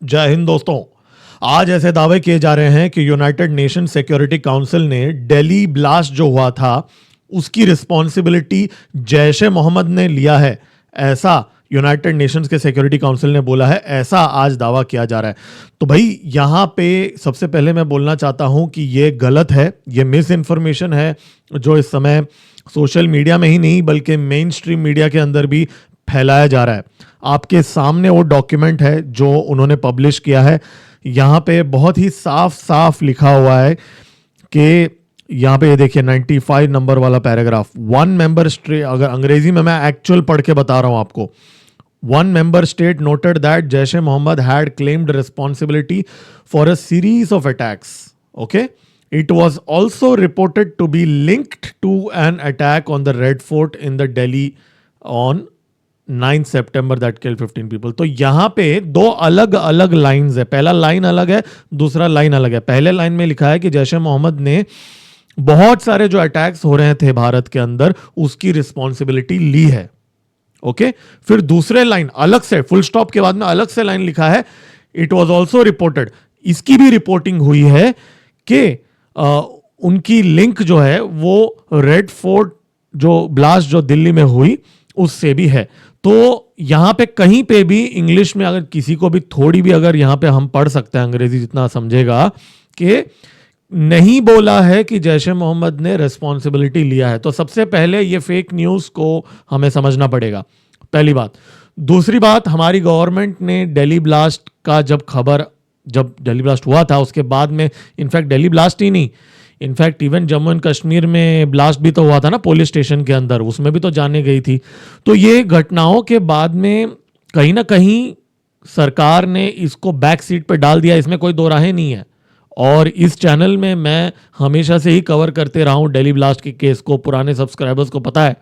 जय हिंद दोस्तों। आज ऐसे दावे किए जा रहे हैं कि यूनाइटेड नेशन सिक्योरिटी काउंसिल ने दिल्ली ब्लास्ट जो हुआ था उसकी रिस्पॉन्सिबिलिटी जैश ए मोहम्मद ने लिया है, ऐसा यूनाइटेड नेशंस के सिक्योरिटी काउंसिल ने बोला है। ऐसा आज दावा किया जा रहा है। तो भाई यहाँ पे सबसे पहले मैं बोलना चाहता हूँ कि ये गलत है, ये मिस इन्फॉर्मेशन है जो इस समय सोशल मीडिया में ही नहीं बल्कि मेन स्ट्रीम मीडिया के अंदर भी फैलाया जा रहा है। आपके सामने वो डॉक्यूमेंट है जो उन्होंने पब्लिश किया है। यहाँ पे बहुत ही साफ साफ लिखा हुआ है कि यहाँ पे ये देखिए 95 नंबर वाला पैराग्राफ, वन मेंबर स्टेट, अगर अंग्रेजी में मैं एक्चुअल पढ़ के बता रहा हूँ आपको, one member state noted that Jaish e Mohammed had claimed responsibility for a series of attacks. Okay, it was also reported to be linked to an attack on the Red Fort in the Delhi on 9 September that killed 15 people। तो यहाँ पे दो अलग अलग lines है, पहला line अलग है, दूसरा लाइन अलग है। पहले लाइन में लिखा है कि जैश ए मोहम्मद ने बहुत सारे जो अटैक्स हो रहे थे भारत के अंदर उसकी रिस्पॉन्सिबिलिटी ली है। ओके, फिर दूसरे लाइन अलग से फुल स्टॉप के बाद में अलग से लाइन लिखा है इट वॉज ऑल्सो रिपोर्टेड, इसकी भी रिपोर्टिंग हुई है कि उनकी लिंक जो है वो रेड फोर्ट जो ब्लास्ट जो दिल्ली में हुई उससे भी है। तो यहां पे कहीं पे भी इंग्लिश में अगर किसी को भी थोड़ी भी अगर यहां पे हम पढ़ सकते हैं, अंग्रेजी जितना समझेगा, कि नहीं बोला है कि जैश ए मोहम्मद ने रिस्पॉन्सिबिलिटी लिया है। तो सबसे पहले ये फेक न्यूज को हमें समझना पड़ेगा, पहली बात। दूसरी बात, हमारी गवर्नमेंट ने दिल्ली ब्लास्ट का जब दिल्ली ब्लास्ट हुआ था उसके बाद में, इनफैक्ट दिल्ली ब्लास्ट ही नहीं, in fact even Jammu and Kashmir में ब्लास्ट भी तो हुआ था ना पुलिस स्टेशन के अंदर, उसमें भी तो जाने गई थी। तो ये घटनाओं के बाद में कहीं ना कहीं सरकार ने इसको बैक सीट पे डाल दिया, इसमें कोई दो राहें नहीं है। और इस चैनल में मैं हमेशा से ही कवर करते रहा हूं दिल्ली ब्लास्ट के केस को, पुराने सब्सक्राइबर्स को पता है।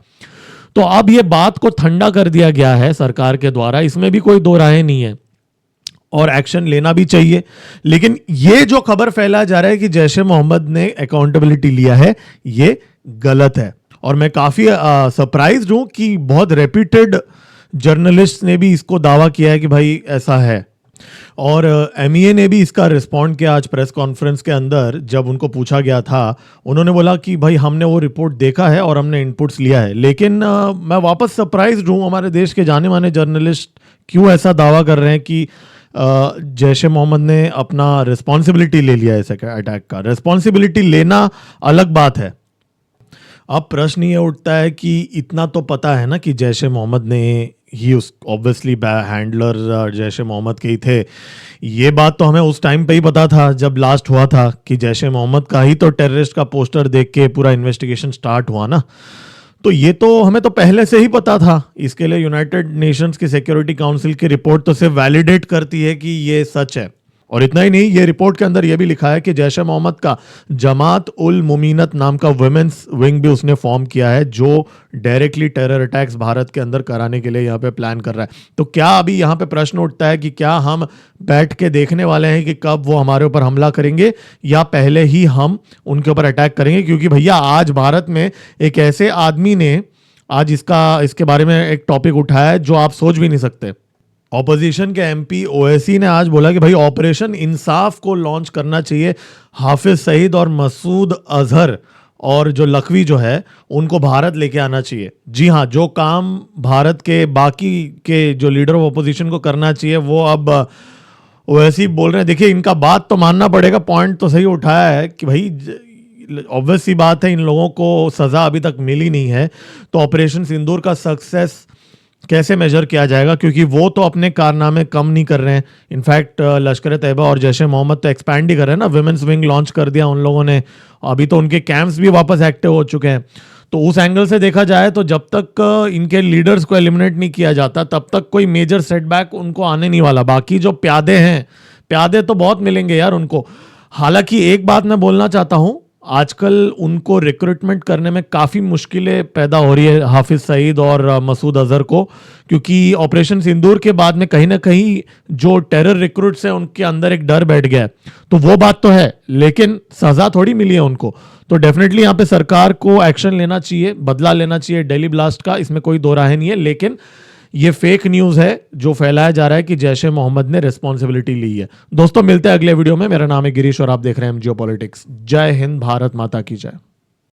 तो अब ये बात को ठंडा कर दिया गया है सरकार के द्वारा, इसमें भी कोई दो राहें नहीं है और एक्शन लेना भी चाहिए। लेकिन ये जो खबर फैलाया जा रहा है कि जैश ए मोहम्मद ने अकाउंटेबिलिटी लिया है, ये गलत है। और मैं काफी सरप्राइज्ड हूं कि बहुत रेप्यूटेड जर्नलिस्ट ने भी इसको दावा किया है कि भाई ऐसा है। और एमईए ने भी इसका रिस्पॉन्ड किया आज प्रेस कॉन्फ्रेंस के अंदर, जब उनको पूछा गया था उन्होंने बोला कि भाई हमने वो रिपोर्ट देखा है और हमने इनपुट्स लिया है। लेकिन मैं वापस सरप्राइज्ड हूं, हमारे देश के जाने माने जर्नलिस्ट क्यों ऐसा दावा कर रहे हैं कि जैश ए मोहम्मद ने अपना रिस्पॉन्सिबिलिटी ले लिया इस अटैक का। रिस्पॉन्सिबिलिटी लेना अलग बात है। अब प्रश्न ये उठता है कि इतना तो पता है ना कि जैश ए मोहम्मद ने ही उस ऑब्वियसली हैंडलर जैश ए मोहम्मद के ही थे। ये बात तो हमें उस टाइम पे ही पता था जब ब्लास्ट हुआ था कि जैश ए मोहम्मद का ही तो टेररिस्ट का पोस्टर देख के पूरा इन्वेस्टिगेशन स्टार्ट हुआ ना। तो ये तो हमें तो पहले से ही पता था। इसके लिए यूनाइटेड नेशंस की सिक्योरिटी काउंसिल की रिपोर्ट तो सिर्फ वैलिडेट करती है कि ये सच है। और इतना ही नहीं, ये रिपोर्ट के अंदर ये भी लिखा है कि जैश ए मोहम्मद का जमात उल मुमीनत नाम का वुमेन्स विंग भी उसने फॉर्म किया है जो डायरेक्टली टेरर अटैक्स भारत के अंदर कराने के लिए यहाँ पे प्लान कर रहा है। तो क्या अभी यहाँ पे प्रश्न उठता है कि क्या हम बैठ के देखने वाले हैं कि कब वो हमारे ऊपर हमला करेंगे या पहले ही हम उनके ऊपर अटैक करेंगे? क्योंकि भैया आज भारत में एक ऐसे आदमी ने आज इसके बारे में एक टॉपिक उठाया है जो आप सोच भी नहीं सकते। ऑपोजिशन के एमपी ओवैसी ने आज बोला कि भाई ऑपरेशन इंसाफ को लॉन्च करना चाहिए, हाफिज सईद और मसूद अजहर और जो लखवी जो है उनको भारत लेके आना चाहिए। जी हाँ, जो काम भारत के बाकी के जो लीडर ऑफ ऑपोजिशन को करना चाहिए वो अब ओवैसी बोल रहे हैं। देखिए, इनका बात तो मानना पड़ेगा, पॉइंट तो सही उठाया है कि भाई ऑब्वियस सी बात है इन लोगों को सजा अभी तक मिली नहीं है। तो ऑपरेशन सिंदूर का सक्सेस कैसे मेजर किया जाएगा? क्योंकि वो तो अपने कारनामे कम नहीं कर रहे हैं। इनफैक्ट लश्कर तैयबा और जैश ए मोहम्मद तो एक्सपैंड ही कर रहे हैं ना, विमेंस विंग लॉन्च कर दिया उन लोगों ने, अभी तो उनके कैंप्स भी वापस एक्टिव हो चुके हैं। तो उस एंगल से देखा जाए तो जब तक इनके लीडर्स को एलिमिनेट नहीं किया जाता तब तक कोई मेजर सेटबैक उनको आने नहीं वाला। बाकी जो प्यादे हैं, प्यादे तो बहुत मिलेंगे यार उनको। हालांकि एक बात मैं बोलना चाहता हूं, आजकल उनको रिक्रूटमेंट करने में काफ़ी मुश्किलें पैदा हो रही है हाफिज सईद और मसूद अजहर को, क्योंकि ऑपरेशन सिंदूर के बाद में कहीं ना कहीं जो टेरर रिक्रूट्स हैं उनके अंदर एक डर बैठ गया है। तो वो बात तो है, लेकिन सजा थोड़ी मिली है उनको। तो डेफिनेटली यहाँ पे सरकार को एक्शन लेना चाहिए, बदला लेना चाहिए दिल्ली ब्लास्ट का, इसमें कोई दो राहें नहीं है। लेकिन ये फेक न्यूज है जो फैलाया जा रहा है कि जैश ए मोहम्मद ने रिस्पॉन्सिबिलिटी ली है। दोस्तों मिलते हैं अगले वीडियो में। मेरा नाम है गिरीश और आप देख रहे हैं जियोपॉलिटिक्स। जय हिंद, भारत माता की जय।